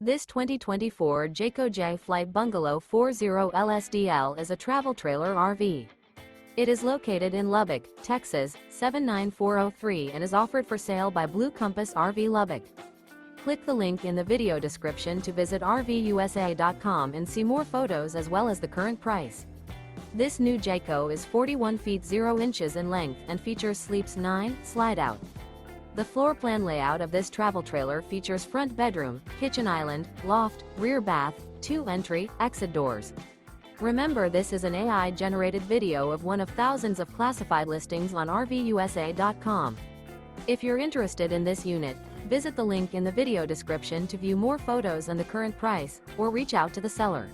This 2024 Jayco Jay Flight Bungalow 40 LSDL is a travel trailer RV. It is located in Lubbock, Texas, 79403 and is offered for sale by Blue Compass RV Lubbock. Click the link in the video description to visit RVUSA.com and see more photos as well as the current price. This new Jayco is 41 feet 0 inches in length and features Sleeps 9 Slideout. The floor plan layout of this travel trailer features front bedroom, kitchen island, loft, rear bath, 2 entry, exit doors. Remember, this is an AI-generated video of one of thousands of classified listings on RVUSA.com. If you're interested in this unit, visit the link in the video description to view more photos and the current price, or reach out to the seller.